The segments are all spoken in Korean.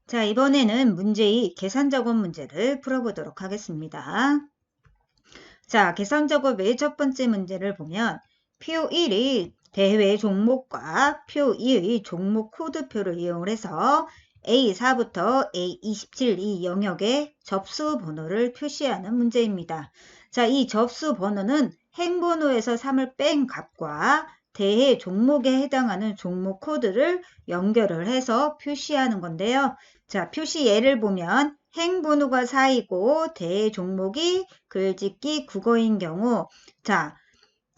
자, 이번에는 문제의 계산 작업 문제를 풀어보도록 하겠습니다. 자, 계산 작업의 첫 번째 문제를 보면 표 1의 대회 종목과 표 2의 종목 코드표를 이용해서 A4부터 A27 이 영역의 접수 번호를 표시하는 문제입니다. 자, 이 접수 번호는 행번호에서 3을 뺀 값과 대회 종목에 해당하는 종목 코드를 연결을 해서 표시하는 건데요. 자, 표시 예를 보면 행번호가 4이고 대회 종목이 글짓기 국어인 경우 자,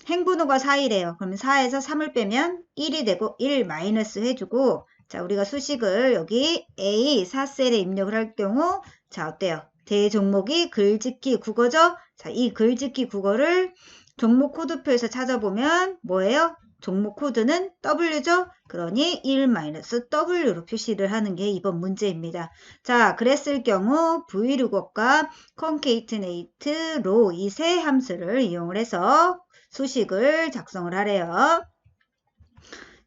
행번호가 4이래요. 그러면 4에서 3을 빼면 1이 되고 1 마이너스 해주고 자, 우리가 수식을 여기 A4셀에 입력을 할 경우 자, 어때요? 대회 종목이 글짓기 국어죠? 자, 이 글짓기 국어를 종목 코드표에서 찾아보면 뭐예요? 종목 코드는 W죠? 그러니 1-W로 표시를 하는 게 이번 문제입니다. 자, 그랬을 경우 vlookup과 concatenate, row 이 세 함수를 이용을 해서 수식을 작성을 하래요.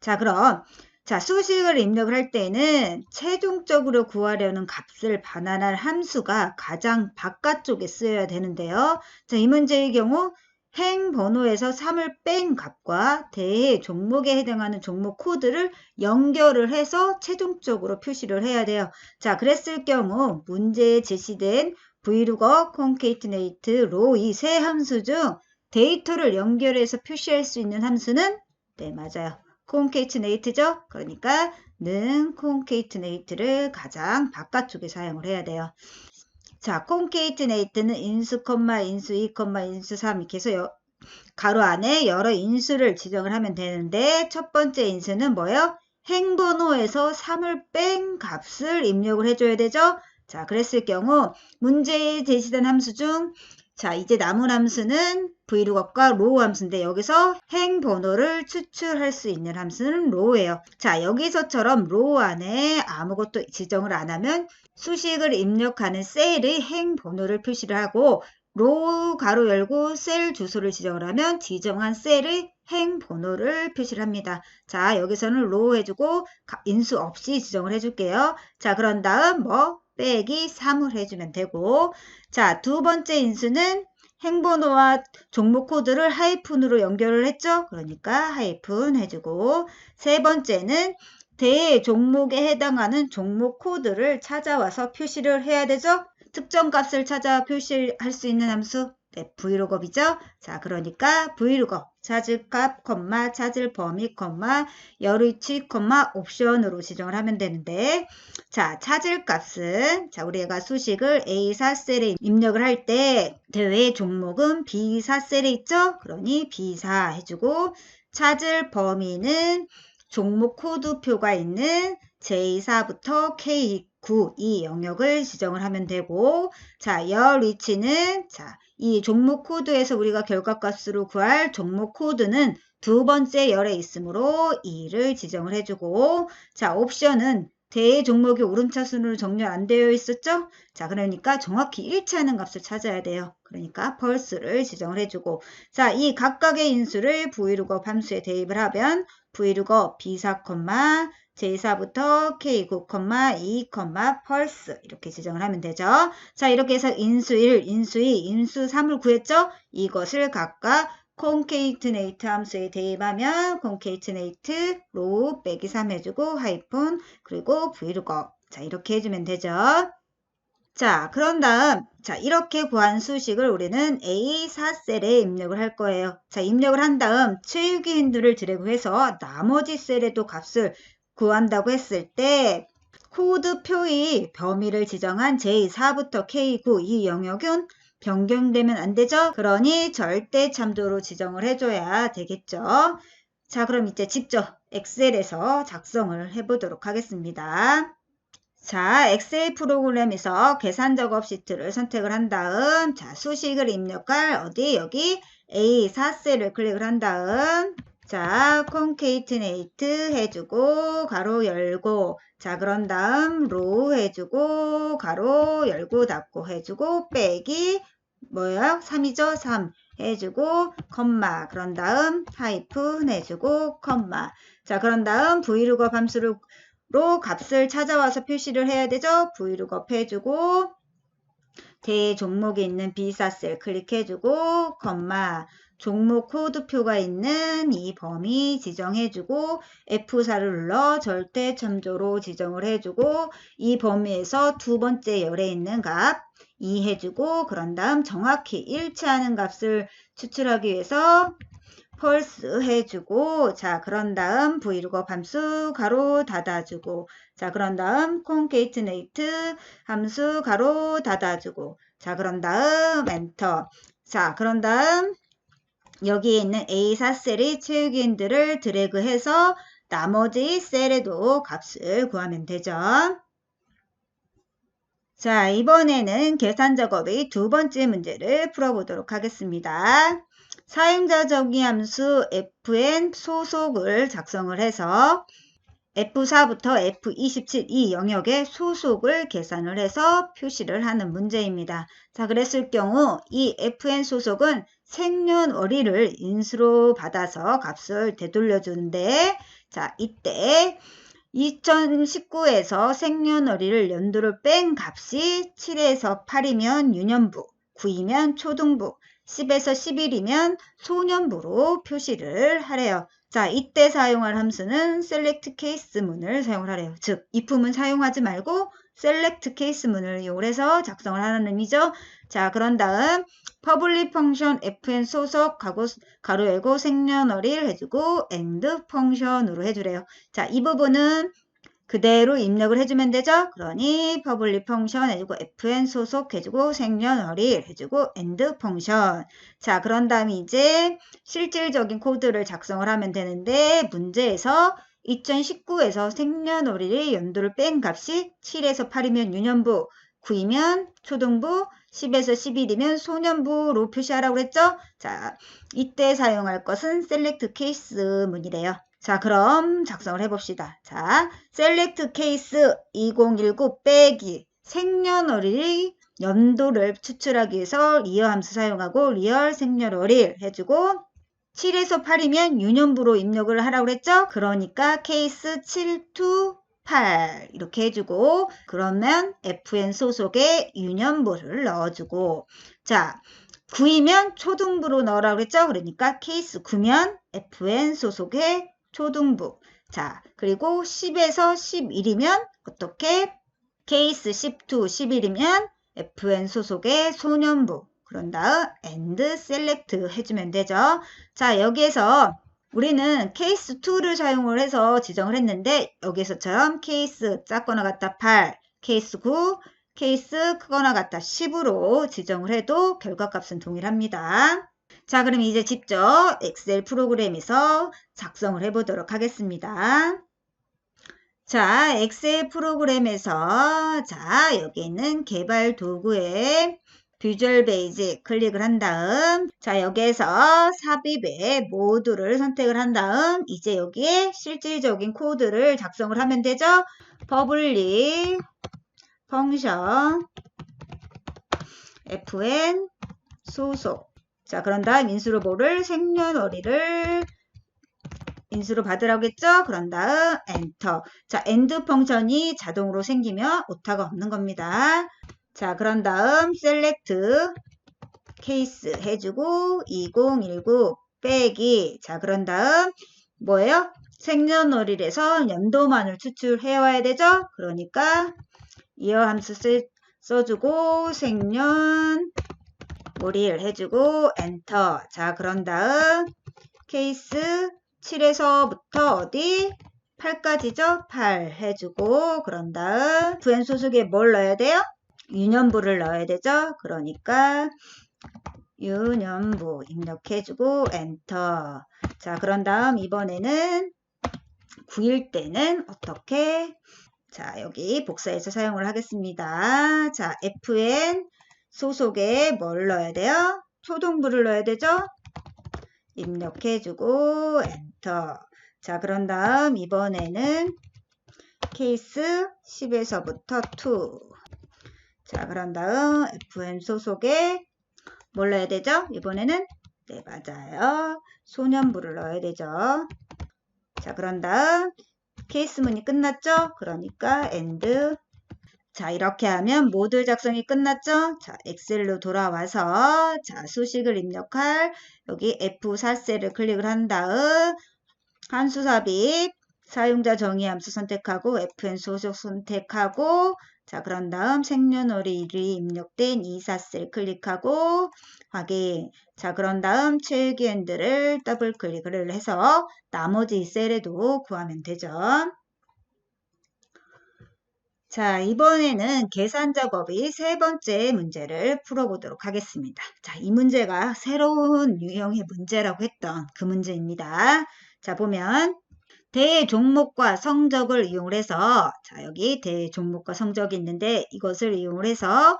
자, 그럼 자, 수식을 입력을 할 때는 최종적으로 구하려는 값을 반환할 함수가 가장 바깥쪽에 쓰여야 되는데요. 자, 이 문제의 경우 행 번호에서 3을 뺀 값과 대회 종목에 해당하는 종목 코드를 연결을 해서 최종적으로 표시를 해야 돼요. 자, 그랬을 경우 문제에 제시된 vlookup, concatenate, row 이 세 함수 중 데이터를 연결해서 표시할 수 있는 함수는 네, 맞아요. concatenate죠. 그러니까 는 concatenate를 가장 바깥쪽에 사용을 해야 돼요. 자, concatenate는 인수, 인수 2, 인수 3 이렇게 해서 가로 안에 여러 인수를 지정을 하면 되는데 첫 번째 인수는 뭐예요? 행번호에서 3을 뺀 값을 입력을 해줘야 되죠. 자, 그랬을 경우 문제에 제시된 함수 중 자, 이제 남은 함수는 vlookup과 row 함수인데 여기서 행 번호를 추출할 수 있는 함수는 row예요. 자, 여기서처럼 row 안에 아무것도 지정을 안 하면 수식을 입력하는 셀의 행 번호를 표시를 하고 row 가로 열고 셀 주소를 지정을 하면 지정한 셀의 행 번호를 표시를 합니다. 자, 여기서는 row 해주고 인수 없이 지정을 해줄게요. 자, 그런 다음 빼기 3을 해주면 되고 자, 두 번째 인수는 행번호와 종목 코드를 하이픈으로 연결을 했죠. 그러니까 하이픈 해주고 세 번째는 대회 종목에 해당하는 종목 코드를 찾아와서 표시를 해야 되죠. 특정 값을 찾아 표시할 수 있는 함수 네, vlookup이죠. 자, 그러니까 vlookup 찾을 값, 찾을 범위, 열위치, 옵션으로 지정을 하면 되는데 자, 찾을 값은 자, 우리가 수식을 A4셀에 입력을 할 때 대회 종목은 B4셀에 있죠? 그러니 B4 해주고 찾을 범위는 종목 코드표가 있는 J4부터 K9 이 영역을 지정을 하면 되고 자, 열 위치는 자, 이 종목 코드에서 우리가 결과값으로 구할 종목 코드는 두 번째 열에 있으므로 2를 지정을 해주고 자, 옵션은 대회 종목이 오름차순으로 정렬 안 되어 있었죠? 자, 그러니까 정확히 일치하는 값을 찾아야 돼요. 그러니까 펄스를 지정을 해주고 자, 이 각각의 인수를 vlookup 함수에 대입을 하면 vlookup B4, J4부터 K9, 2, 펄스 이렇게 지정을 하면 되죠. 자, 이렇게 해서 인수 1, 인수 2, 인수 3을 구했죠? 이것을 각각 concatenate 함수에 대입하면 concatenate row 빼기 3 해주고 하이픈 그리고 vlookup 자, 이렇게 해주면 되죠. 자, 그런 다음 자, 이렇게 구한 수식을 우리는 A4셀에 입력을 할 거예요. 자, 입력을 한 다음 채우기 힌트를 드래그해서 나머지 셀에도 값을 구한다고 했을 때 코드표의 범위를 지정한 J4부터 K9 이 영역은 변경되면 안 되죠? 그러니 절대 참조로 지정을 해줘야 되겠죠? 자, 그럼 이제 직접 엑셀에서 작성을 해보도록 하겠습니다. 자, 엑셀 프로그램에서 계산 작업 시트를 선택을 한 다음 자, 수식을 입력할 어디 여기 A4셀을 클릭을 한 다음 자, concatenate 해주고 가로 열고 자, 그런 다음 row 해주고 가로 열고 닫고 해주고 빼기 뭐예요? 3이죠? 3 해주고 그런 다음 하이픈 해주고 자, 그런 다음 vlookup 함수를 값을 찾아와서 표시를 해야 되죠. vlookup 해주고 대종목에 있는 비사셀 클릭해주고 종목 코드표가 있는 이 범위 지정해주고 F4를 눌러 절대 참조로 지정을 해주고 이 범위에서 두 번째 열에 있는 값 2 해주고 그런 다음 정확히 일치하는 값을 추출하기 위해서 펄스 해주고 자 그런 다음 vlookup 함수 가로 닫아주고 자 그런 다음 concatenate 함수 가로 닫아주고 자 그런 다음 엔터 자 그런 다음 여기에 있는 A4셀의 채우기인들을 드래그해서 나머지 셀에도 값을 구하면 되죠. 자 이번에는 계산 작업의 두 번째 문제를 풀어보도록 하겠습니다. 사용자 정의함수 fn 소속을 작성을 해서 F4부터 F27 이 영역의 소속을 계산을 해서 표시를 하는 문제입니다. 자, 그랬을 경우 이 fn 소속은 생년월일을 인수로 받아서 값을 되돌려 주는데 자, 이때 2019에서 생년월일을 연도를 뺀 값이 7에서 8이면 유년부, 9이면 초등부, 10에서 11이면 소년부로 표시를 하래요. 자, 이때 사용할 함수는 select case 문을 사용을 하래요. 즉, if문 사용하지 말고 select case 문을 이용해서 작성을 하는 의미죠. 자, 그런 다음 public function fn 소속 가로 열고 생년월일 해주고 end function으로 해주래요. 자, 이 부분은 그대로 입력을 해주면 되죠. 그러니 public function 해주고 fn 소속 해주고 생년월일 해주고 end function. 자, 그런 다음에 이제 실질적인 코드를 작성을 하면 되는데 문제에서 2019에서 생년월일의 연도를 뺀 값이 7에서 8이면 유년부, 9이면 초등부, 10에서 11이면 소년부로 표시하라고 그랬죠. 자, 이때 사용할 것은 select case 문이래요. 자, 그럼 작성을 해봅시다. 자, select case 2019 빼기 생년월일 연도를 추출하기 위해서 리얼 함수 사용하고 리얼 생년월일 해주고 7에서 8이면 유년부로 입력을 하라고 그랬죠? 그러니까 case 7 to 8 이렇게 해주고 그러면 fn 소속에 유년부를 넣어주고 자 9이면 초등부로 넣으라고 그랬죠? 그러니까 case 9면 fn 소속에 초등부. 자, 그리고 10에서 11이면 어떻게? 케이스 10 to 11이면 fn 소속의 소년부. 그런 다음 and select 해주면 되죠. 자, 여기에서 우리는 케이스 2를 사용을 해서 지정을 했는데 여기서처럼 케이스 작거나 같다 8, 케이스 9, 케이스 크거나 같다 10으로 지정을 해도 결과값은 동일합니다. 자, 그럼 이제 직접 엑셀 프로그램에서 작성을 해보도록 하겠습니다. 자, 엑셀 프로그램에서 자, 여기 있는 개발 도구에 비주얼 베이직 클릭을 한 다음 자, 여기에서 삽입의 모듈을 선택을 한 다음 이제 여기에 실질적인 코드를 작성을 하면 되죠. public function fn 소속 자, 그런 다음 인수로 뭐를 생년월일을 인수로 받으라고 했죠? 그런 다음 엔터. 자, end 펑션이 자동으로 생기면 오타가 없는 겁니다. 자, 그런 다음 select case 해주고 2019 빼기 자, 그런 다음 뭐예요? 생년월일에서 연도만을 추출해 와야 되죠? 그러니까 이어 함수 써주고 생년 월일 해주고 엔터. 자, 그런 다음 케이스 7에서부터 어디? 8까지죠? 8 해주고 그런 다음 fn 소속에 뭘 넣어야 돼요? 유년부를 넣어야 되죠? 그러니까 유년부 입력해주고 엔터. 자, 그런 다음 이번에는 9일 때는 어떻게? 자, 여기 복사해서 사용을 하겠습니다. 자, fn 소속에 뭘 넣어야 돼요? 초등부를 넣어야 되죠? 입력해주고 엔터. 자, 그런 다음 이번에는 케이스 10에서부터 2. 자, 그런 다음 fn 소속에 뭘 넣어야 되죠? 이번에는 네, 맞아요. 소년부를 넣어야 되죠. 자, 그런 다음 케이스문이 끝났죠? 그러니까 and. 자, 이렇게 하면 모듈 작성이 끝났죠? 자, 엑셀로 돌아와서 자, 수식을 입력할 여기 F4셀을 클릭을 한 다음 함수 삽입 사용자 정의 함수 선택하고 FN 소속 선택하고 자, 그런 다음 생년월일이 입력된 24셀 클릭하고 확인. 자, 그런 다음 최기 핸들을 더블 클릭을 해서 나머지 셀에도 구하면 되죠. 자, 이번에는 계산 작업의 세 번째 문제를 풀어보도록 하겠습니다. 자, 이 문제가 새로운 유형의 문제라고 했던 그 문제입니다. 자, 보면 대종목과 성적을 이용을 해서 자, 여기 대종목과 성적이 있는데 이것을 이용을 해서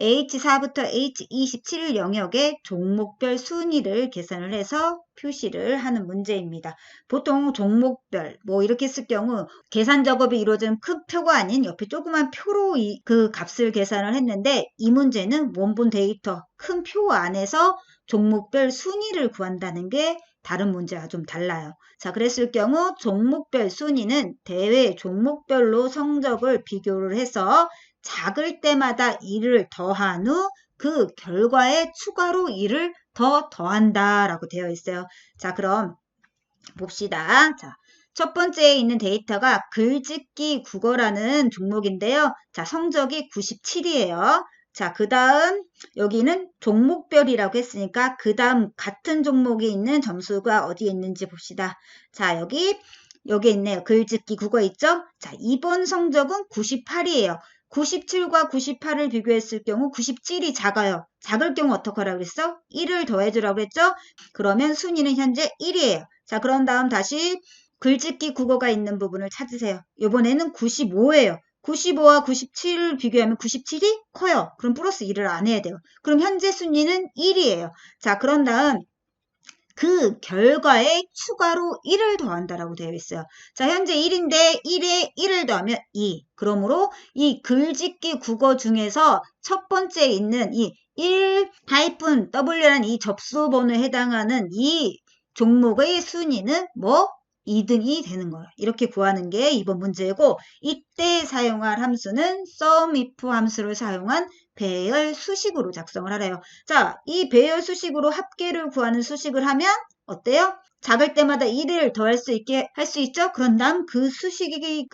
H4부터 H27 영역의 종목별 순위를 계산을 해서 표시를 하는 문제입니다. 보통 종목별 뭐 이렇게 쓸 경우 계산 작업이 이루어지는 큰 표가 아닌 옆에 조그만 표로 그 값을 계산을 했는데 이 문제는 원본 데이터 큰 표 안에서 종목별 순위를 구한다는 게 다른 문제와 좀 달라요. 자, 그랬을 경우 종목별 순위는 대회 종목별로 성적을 비교를 해서 작을 때마다 1을 더한 후 그 결과에 추가로 1을 더 더한다 라고 되어 있어요. 자, 그럼 봅시다. 자, 첫 번째에 있는 데이터가 글짓기 국어라는 종목인데요. 자, 성적이 97이에요. 자, 그 다음 여기는 종목별이라고 했으니까 그 다음 같은 종목이 있는 점수가 어디에 있는지 봅시다. 자, 여기 있네요. 글짓기 국어 있죠? 자, 이번 성적은 98이에요. 97과 98을 비교했을 경우 97이 작아요. 작을 경우 어떻게 하라고 그랬어? 1을 더해주라고 그랬죠? 그러면 순위는 현재 1이에요. 자, 그런 다음 다시 글짓기 국어가 있는 부분을 찾으세요. 이번에는 95예요. 95와 97을 비교하면 97이 커요. 그럼 플러스 1을 안 해야 돼요. 그럼 현재 순위는 1이에요. 자, 그런 다음 그 결과에 추가로 1을 더한다라고 되어 있어요. 자, 현재 1인데 1에 1을 더하면 2. 그러므로 이 글짓기 국어 중에서 첫 번째에 있는 이 1-W라는 이 접수 번호에 해당하는 이 종목의 순위는 뭐? 2등이 되는 거예요. 이렇게 구하는 게 이번 문제고 이때 사용할 함수는 SUMIF 함수를 사용한 배열 수식으로 작성을 하래요. 자, 이 배열 수식으로 합계를 구하는 수식을 하면 어때요? 작을 때마다 1을 더할 수 있게 할 수 있죠? 그런 다음 그 수식의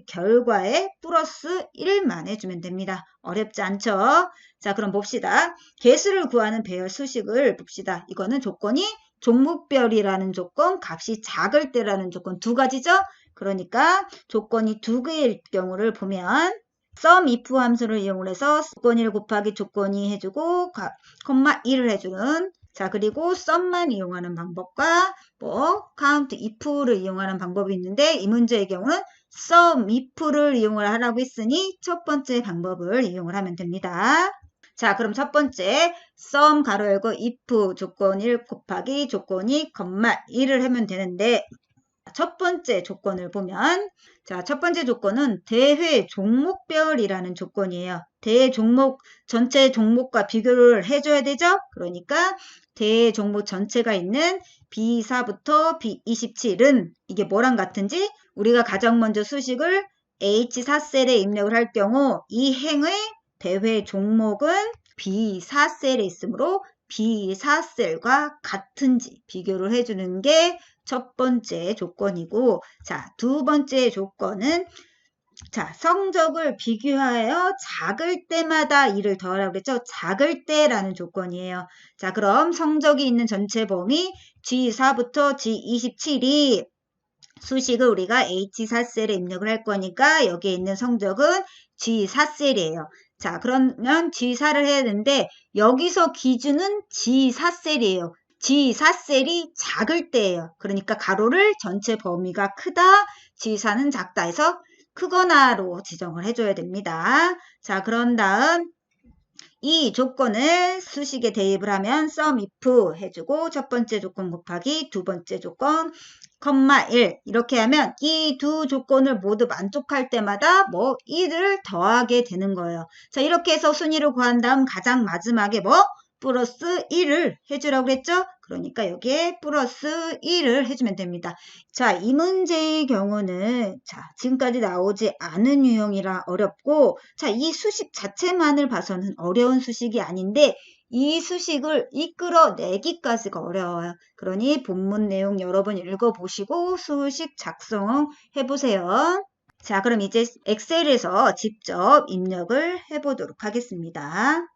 결과에 플러스 1만 해주면 됩니다. 어렵지 않죠? 자, 그럼 봅시다. 개수를 구하는 배열 수식을 봅시다. 이거는 조건이 종목별이라는 조건, 값이 작을 때라는 조건 두 가지죠? 그러니까 조건이 두 개일 경우를 보면 SUMIF 함수를 이용해서 조건 1 곱하기 조건 2 해주고 콤마 1을 해주는 자, 그리고 SUM만 이용하는 방법과 뭐 count if를 이용하는 방법이 있는데 이 문제의 경우는 SUMIF를 이용을 하라고 했으니 첫 번째 방법을 이용을 하면 됩니다. 자, 그럼 첫 번째 SUM 가로 열고 if 조건 1 곱하기 조건 2 콤마 1을 하면 되는데 첫 번째 조건을 보면 자, 첫 번째 조건은 대회 종목별이라는 조건이에요. 대회 종목 전체 종목과 비교를 해줘야 되죠? 그러니까 대회 종목 전체가 있는 B4부터 B27은 이게 뭐랑 같은지 우리가 가장 먼저 수식을 H4셀에 입력을 할 경우 이 행의 대회 종목은 B4셀에 있으므로 B4셀과 같은지 비교를 해주는 게 첫 번째 조건이고 자, 두 번째 조건은 자, 성적을 비교하여 작을 때마다 1을 더하라고 그랬죠? 작을 때라는 조건이에요. 자, 그럼 성적이 있는 전체 범위 G4부터 G27이 수식을 우리가 H4셀에 입력을 할 거니까 여기에 있는 성적은 G4셀이에요. 자, 그러면 G4를 해야 되는데 여기서 기준은 G4셀이에요. G4셀이 작을 때예요. 그러니까 가로를 전체 범위가 크다, G4는 작다 해서 크거나로 지정을 해줘야 됩니다. 자, 그런 다음 이 조건을 수식에 대입을 하면 SUMIF 해주고 첫 번째 조건 곱하기 두 번째 조건 콤마 1 이렇게 하면 이 두 조건을 모두 만족할 때마다 뭐 1을 더하게 되는 거예요. 자, 이렇게 해서 순위를 구한 다음 가장 마지막에 뭐 플러스 1을 해주라고 그랬죠? 그러니까 여기에 플러스 1을 해주면 됩니다. 자, 이 문제의 경우는 자, 지금까지 나오지 않은 유형이라 어렵고 자, 이 수식 자체만을 봐서는 어려운 수식이 아닌데 이 수식을 이끌어내기까지가 어려워요. 그러니 본문 내용 여러 번 읽어보시고 수식 작성해보세요. 자, 그럼 이제 엑셀에서 직접 입력을 해보도록 하겠습니다.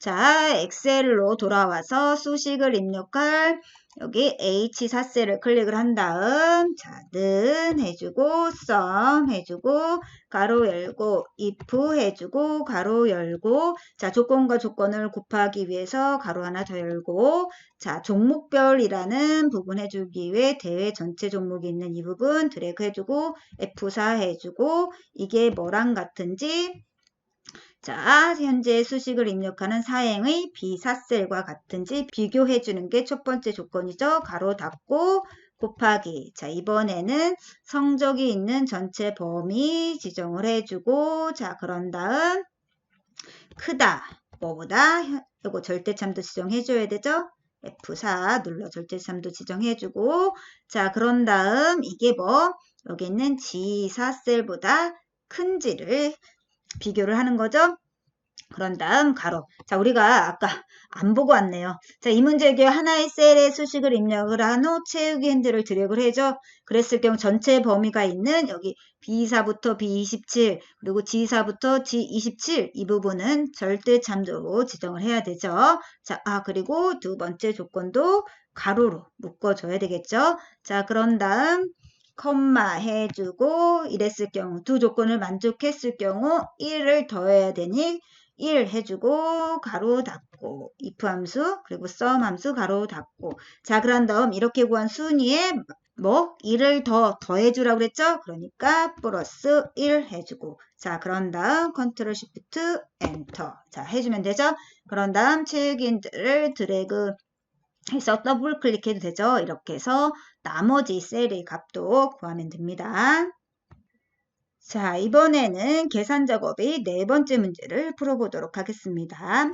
자, 엑셀로 돌아와서 수식을 입력할 여기 H4셀을 클릭을 한 다음 자, 는 해주고 sum 해주고 가로 열고 if 해주고 가로 열고 자, 조건과 조건을 곱하기 위해서 가로 하나 더 열고 자, 종목별이라는 부분 해주기 위해 대회 전체 종목이 있는 이 부분 드래그 해주고 F4 해주고 이게 뭐랑 같은지 자, 현재 수식을 입력하는 사행의 B4셀과 같은지 비교해주는 게 첫 번째 조건이죠. 가로 닫고 곱하기. 자, 이번에는 성적이 있는 전체 범위 지정을 해주고 자, 그런 다음 크다. 뭐보다? 이거 절대참도 지정해줘야 되죠. F4 눌러 절대참도 지정해주고 자, 그런 다음 이게 뭐? 여기 있는 G4셀보다 큰지를 비교를 하는 거죠. 그런 다음 가로. 자, 우리가 아까 안 보고 왔네요. 자, 이 문제에 하나의 셀에 수식을 입력을 한 후 채우기 핸들을 드래그를 해줘. 그랬을 경우 전체 범위가 있는 여기 B4부터 B27 그리고 G4부터 G27 이 부분은 절대 참조로 지정을 해야 되죠. 자, 그리고 두 번째 조건도 가로로 묶어줘야 되겠죠. 자, 그런 다음 콤마 해주고 이랬을 경우 두 조건을 만족했을 경우 1을 더해야 되니 1 해주고 가로 닫고 if 함수 그리고 sum 함수 가로 닫고 자, 그런 다음 이렇게 구한 순위에 뭐 1을 더해주라고 그랬죠? 그러니까 플러스 1 해주고 자, 그런 다음 컨트롤 시프트 엔터 자, 해주면 되죠? 그런 다음 채우기들을 드래그 해서 더블 클릭해도 되죠. 이렇게 해서 나머지 셀의 값도 구하면 됩니다. 자, 이번에는 계산 작업의 네 번째 문제를 풀어보도록 하겠습니다.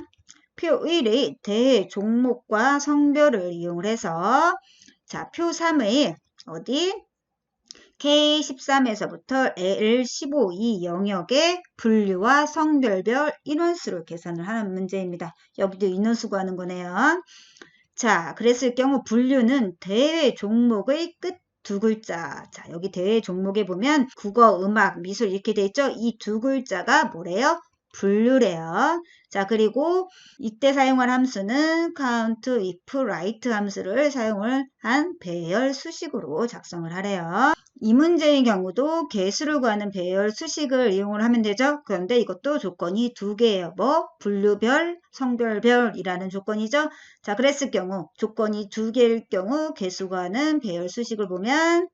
표 1의 대회 종목과 성별을 이용해서 자, 표 3의 어디? K13에서부터 L15 이 영역의 분류와 성별별 인원수를 계산을 하는 문제입니다. 여기도 인원수 구하는 거네요. 자, 그랬을 경우 분류는 대회 종목의 끝 두 글자. 자, 여기 대회 종목에 보면 국어, 음악, 미술 이렇게 돼 있죠? 이 두 글자가 뭐래요? 분류래요. 자, 그리고 이때 사용할 함수는 count, if, write 함수를 사용을 한 배열 수식으로 작성을 하래요. 이 문제의 경우도 개수를 구하는 배열 수식을 이용을 하면 되죠. 그런데 이것도 조건이 두 개예요. 뭐? 분류별, 성별별이라는 조건이죠. 자, 그랬을 경우 조건이 두 개일 경우 개수 구하는 배열 수식을 보면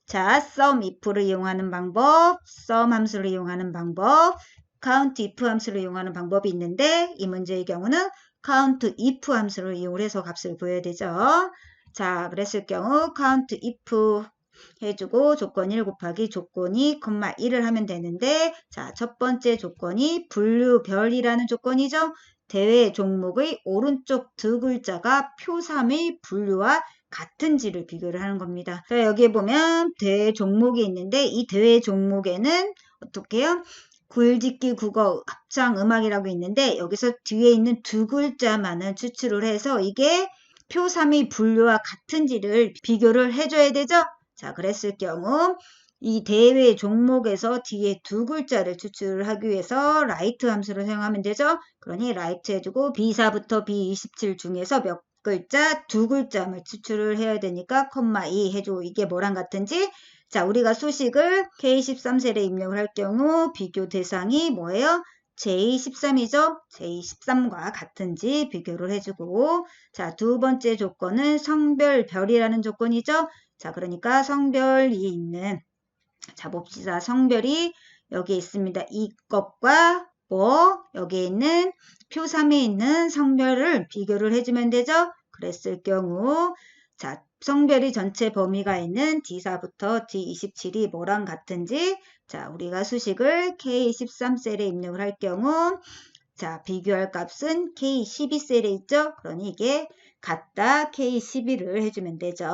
자, sum if를 이용하는 방법, sum 함수를 이용하는 방법, count if 함수를 이용하는 방법이 있는데 이 문제의 경우는 count if 함수를 이용해서 값을 구해야 되죠. 자, 그랬을 경우 count if 해주고 조건 1 곱하기 조건이 1을 하면 되는데 자, 첫 번째 조건이 분류별이라는 조건이죠. 대회 종목의 오른쪽 두 글자가 표 3의 분류와 같은지를 비교를 하는 겁니다. 자, 여기에 보면 대회 종목이 있는데 이 대회 종목에는 어떻게 해요? 굴짓기, 국어, 합창, 음악이라고 있는데 여기서 뒤에 있는 두 글자만은 추출을 해서 이게 표 3의 분류와 같은지를 비교를 해줘야 되죠. 자, 그랬을 경우 이 대회 종목에서 뒤에 두 글자를 추출을 하기 위해서 write 함수를 사용하면 되죠. 그러니 write 해주고 B4부터 B27 중에서 몇 글자, 두 글자만 추출을 해야 되니까 2 해주고 이게 뭐랑 같은지 자, 우리가 수식을 K13셀에 입력을 할 경우 비교 대상이 뭐예요? J13이죠? J13과 같은지 비교를 해주고 자, 두 번째 조건은 성별별이라는 조건이죠? 자, 그러니까 성별이 있는 자, 봅시다. 성별이 여기 있습니다. 이것과 뭐 여기에 있는 표 3에 있는 성별을 비교를 해주면 되죠. 그랬을 경우 자, 성별이 전체 범위가 있는 D4부터 D27이 뭐랑 같은지 자, 우리가 수식을 K13셀에 입력을 할 경우 자, 비교할 값은 K12셀에 있죠? 그러니 이게 같다 K12를 해주면 되죠.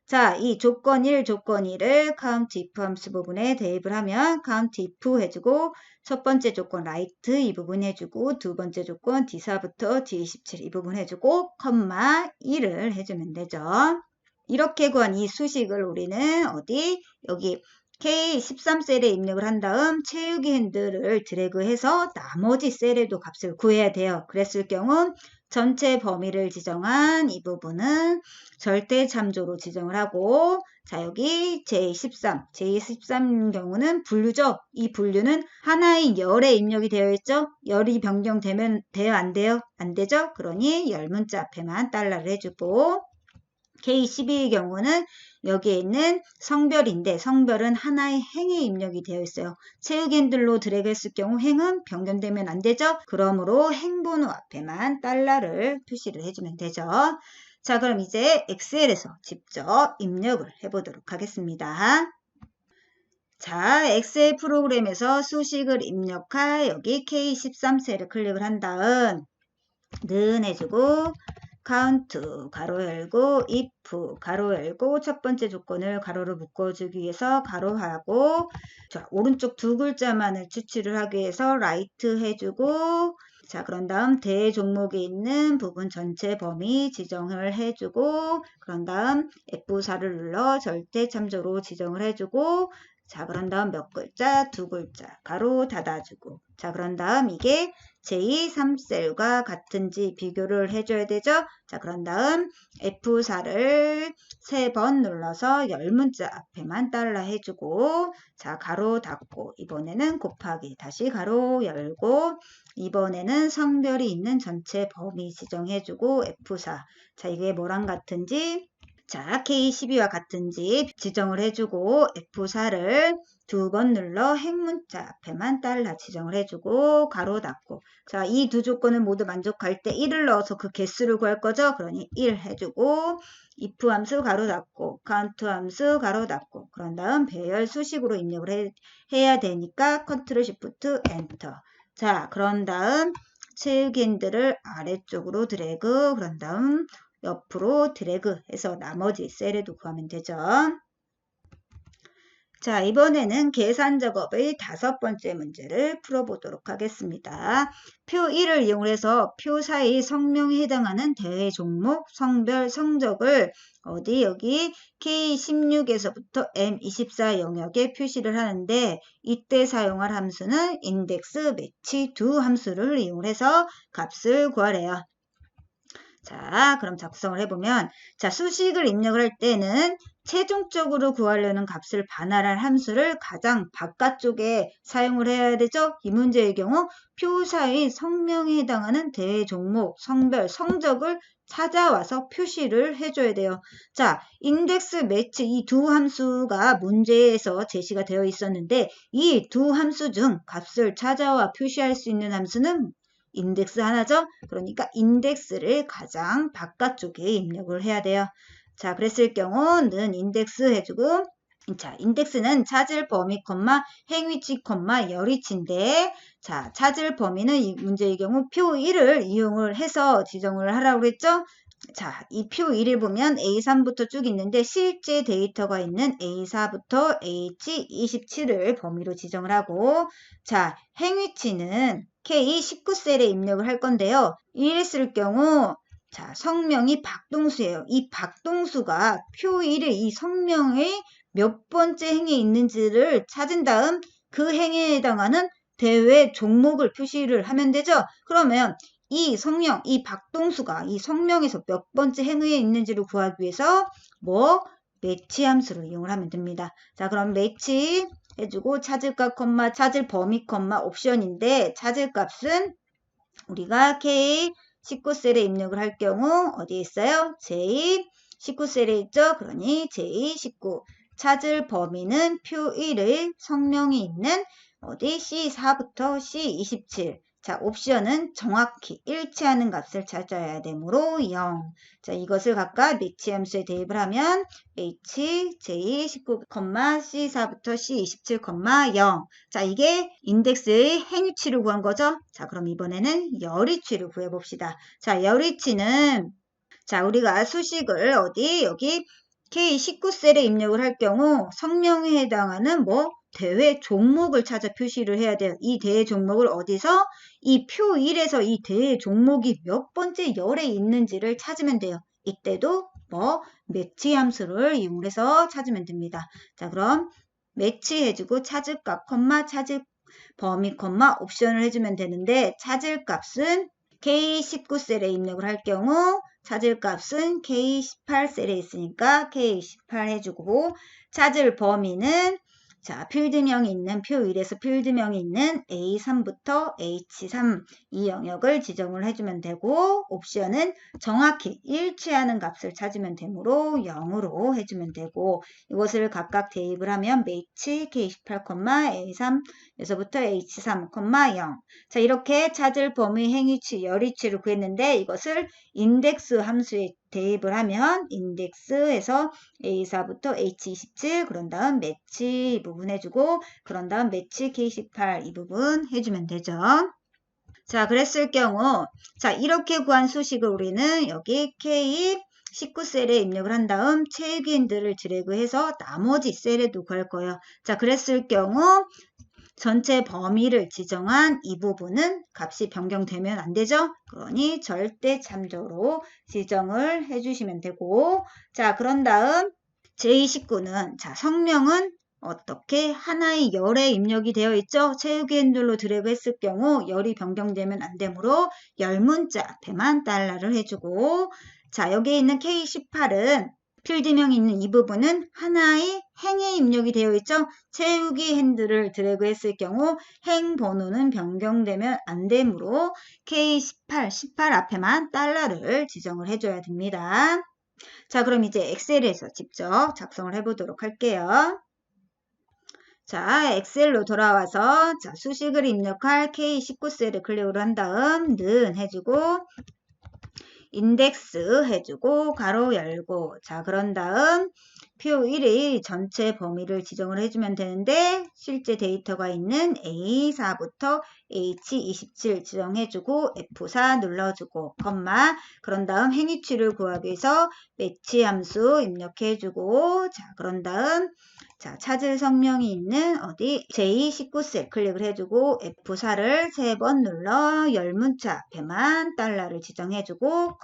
자, 이 조건 1, 조건 2를 count if 함수 부분에 대입을 하면 count if 해주고 첫 번째 조건 right 이 부분 해주고 두 번째 조건 D4부터 D27 이 부분 해주고 컴마 1을 해주면 되죠. 이렇게 구한 이 수식을 우리는 어디? 여기 K13셀에 입력을 한 다음 채우기 핸들을 드래그해서 나머지 셀에도 값을 구해야 돼요. 그랬을 경우 전체 범위를 지정한 이 부분은 절대 참조로 지정을 하고 자 여기 J13 경우는 분류죠. 이 분류는 하나의 열에 입력이 되어 있죠. 열이 변경되면 돼요? 안 돼요? 안 되죠? 그러니 열 문자 앞에만 달러를 해주고 K12의 경우는 여기에 있는 성별인데 성별은 하나의 행에 입력이 되어 있어요. 채우기 핸들로 드래그했을 경우 행은 변경되면 안 되죠. 그러므로 행번호 앞에만 달러를 표시를 해주면 되죠. 자 그럼 이제 엑셀에서 직접 입력을 해보도록 하겠습니다. 자 엑셀 프로그램에서 수식을 입력할 여기 K13셀을 클릭을 한 다음 는 해주고 count 가로 열고 if 가로 열고 첫 번째 조건을 가로로 묶어주기 위해서 가로하고 자 오른쪽 두 글자만을 추출을 하기 위해서 right 해주고 자 그런 다음 대종목에 있는 부분 전체 범위 지정을 해주고 그런 다음 F4를 눌러 절대 참조로 지정을 해주고 자 그런 다음 몇 글자? 두 글자 가로 닫아주고 자 그런 다음 이게 J3셀과 같은지 비교를 해줘야 되죠. 자 그런 다음 F4를 3번 눌러서 열 문자 앞에만 달러 해주고 자 가로 닫고 이번에는 곱하기 다시 가로 열고 이번에는 성별이 있는 전체 범위 지정해주고 F4 자 이게 뭐랑 같은지 자 K12와 같은지 지정을 해주고 F4를 2번 눌러 행문자 앞에만 달러 지정을 해주고 가로 닫고 자 이 두 조건을 모두 만족할 때 1을 넣어서 그 개수를 구할 거죠. 그러니 1 해주고 if 함수 가로 닫고 count 함수 가로 닫고 그런 다음 배열 수식으로 입력을 해야 되니까 컨트롤 시프트 엔터 자 그런 다음 채우기 핸들을 아래쪽으로 드래그 그런 다음 옆으로 드래그해서 나머지 셀에도 구하면 되죠. 자 이번에는 계산 작업의 5번째 문제를 풀어보도록 하겠습니다. 표 1을 이용해서 표 사이 성명에 해당하는 대회 종목, 성별, 성적을 어디 여기 K16에서부터 M24 영역에 표시를 하는데 이때 사용할 함수는 인덱스 매치 두 함수를 이용해서 값을 구하래요. 자, 그럼 작성을 해보면 자 수식을 입력을 할 때는 최종적으로 구하려는 값을 반환할 함수를 가장 바깥쪽에 사용을 해야 되죠. 이 문제의 경우 표 사이 성명에 해당하는 대회 종목, 성별, 성적을 찾아와서 표시를 해줘야 돼요. 자, 인덱스 매치 이 두 함수가 문제에서 제시가 되어 있었는데 이 두 함수 중 값을 찾아와 표시할 수 있는 함수는 인덱스 하나죠. 그러니까 인덱스를 가장 바깥쪽에 입력을 해야 돼요. 자, 그랬을 경우는 인덱스 해주고 자, 인덱스는 찾을 범위, 행위치, 열위치인데 자, 찾을 범위는 이 문제의 경우 표 1을 이용을 해서 지정을 하라고 했죠. 자, 이 표 1을 보면 A3부터 쭉 있는데 실제 데이터가 있는 A4부터 H27을 범위로 지정을 하고 자, 행위치는 K19셀에 입력을 할 건데요. 이랬을 경우 자, 성명이 박동수예요. 이 박동수가 표 1의 이 성명의 몇 번째 행에 있는지를 찾은 다음 그 행에 해당하는 대회 종목을 표시를 하면 되죠. 그러면 이 성명, 이 박동수가 이 성명에서 몇 번째 행에 있는지를 구하기 위해서 매치 함수를 이용을 하면 됩니다. 자, 그럼 매치 해주고 찾을 값, 찾을 범위, 옵션인데 찾을 값은 우리가 K19셀에 입력을 할 경우 어디에 있어요? J19셀에 있죠? 그러니 J19 찾을 범위는 표 1의 성명이 있는 어디 C4부터 C27 자, 옵션은 정확히 일치하는 값을 찾아야 되므로 0. 자, 이것을 각각 매치 함수에 대입을 하면 H, J 19, C4부터 C 27, 0. 자, 이게 인덱스의 행위치를 구한 거죠. 자, 그럼 이번에는 열위치를 구해봅시다. 자, 열위치는 자, 우리가 수식을 어디 여기 K19셀에 입력을 할 경우 성명에 해당하는 대회 종목을 찾아 표시를 해야 돼요. 이 대회 종목을 어디서? 이 표 1에서 이 대회 종목이 몇 번째 열에 있는지를 찾으면 돼요. 이때도 매치 함수를 이용해서 찾으면 됩니다. 자, 그럼 매치해주고 찾을 값, 찾을 범위, 옵션을 해주면 되는데 찾을 값은 K19셀에 입력을 할 경우 찾을 값은 K18셀에 있으니까 K18 해주고 찾을 범위는 자, 필드명이 있는 표 1에서 필드명이 있는 A3부터 H3 이 영역을 지정을 해주면 되고 옵션은 정확히 일치하는 값을 찾으면 되므로 0으로 해주면 되고 이것을 각각 대입을 하면 매치 K18, A3에서부터 H3, 0. 자, 이렇게 찾을 범위 행위치, 열위치를 구했는데 이것을 인덱스 함수에 대입을 하면 인덱스에서 A4부터 H27 그런 다음 매치 이 부분 해주고 그런 다음 매치 K18 이 부분 해주면 되죠. 자, 그랬을 경우 자, 이렇게 구한 수식을 우리는 여기 K19셀에 입력을 한 다음 체육인들을 드래그해서 나머지 셀에도 구할 거예요. 자, 그랬을 경우 전체 범위를 지정한 이 부분은 값이 변경되면 안 되죠. 그러니 절대 참조로 지정을 해주시면 되고 자, 그런 다음 제29는 자, 성명은 어떻게 하나의 열에 입력이 되어 있죠. 채우기 핸들로 드래그 했을 경우 열이 변경되면 안 되므로 열 문자 앞에만 달러를 해주고 자, 여기에 있는 K18은 필드명이 있는 이 부분은 하나의 행에 입력이 되어 있죠. 채우기 핸들을 드래그 했을 경우 행 번호는 변경되면 안 되므로 K18, 18 앞에만 달러를 지정을 해줘야 됩니다. 자, 그럼 이제 엑셀에서 직접 작성을 해보도록 할게요. 자, 엑셀로 돌아와서 자, 수식을 입력할 K19셀을 클릭을 한 다음 는 해주고 인덱스 해주고 가로 열고 자, 그런 다음 표 1의 전체 범위를 지정을 해주면 되는데 실제 데이터가 있는 A4부터 H27 지정해주고 F4 눌러주고 그런 다음 행위치를 구하기 위해서 매치 함수 입력해주고 자, 그런 다음 자, 찾을 성명이 있는 어디 J19셀 클릭을 해주고 F4를 3번 눌러 열문자 앞에만 달러를 지정해주고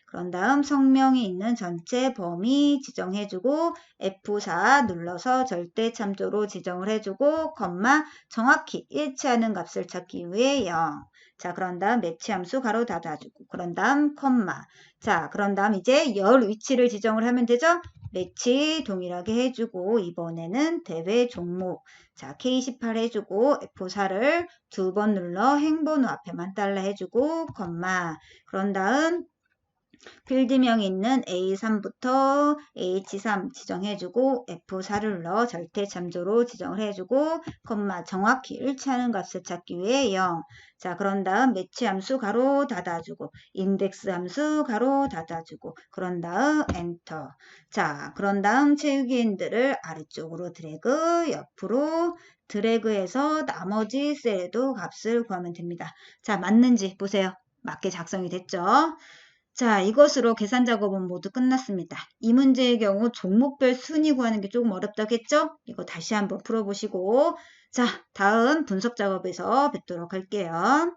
그런 다음 성명이 있는 전체 범위 지정해주고 F4 눌러서 절대 참조로 지정을 해주고 정확히 일치하는 값을 찾기 위해 0. 자, 그런 다음 매치 함수 가로 닫아주고 그런 다음 자, 그런 다음 이제 열 위치를 지정을 하면 되죠. 매치 동일하게 해주고 이번에는 대회 종목 자, K18 해주고 F4를 2번 눌러 행번호 앞에만 달러 해주고 그런 다음 필드명이 있는 A3부터 H3 지정해주고 F4를 눌러 절대 참조로 지정을 해주고 정확히 일치하는 값을 찾기 위해 0. 자, 그런 다음 매치 함수 가로 닫아주고 인덱스 함수 가로 닫아주고 그런 다음 엔터. 자, 그런 다음 채우기 핸들을 아래쪽으로 드래그 옆으로 드래그해서 나머지 셀에도 값을 구하면 됩니다. 자, 맞는지 보세요. 맞게 작성이 됐죠? 자, 이것으로 계산 작업은 모두 끝났습니다. 이 문제의 경우 종목별 순위 구하는 게 조금 어렵다겠죠? 이거 다시 한번 풀어보시고 자, 다음 분석 작업에서 뵙도록 할게요.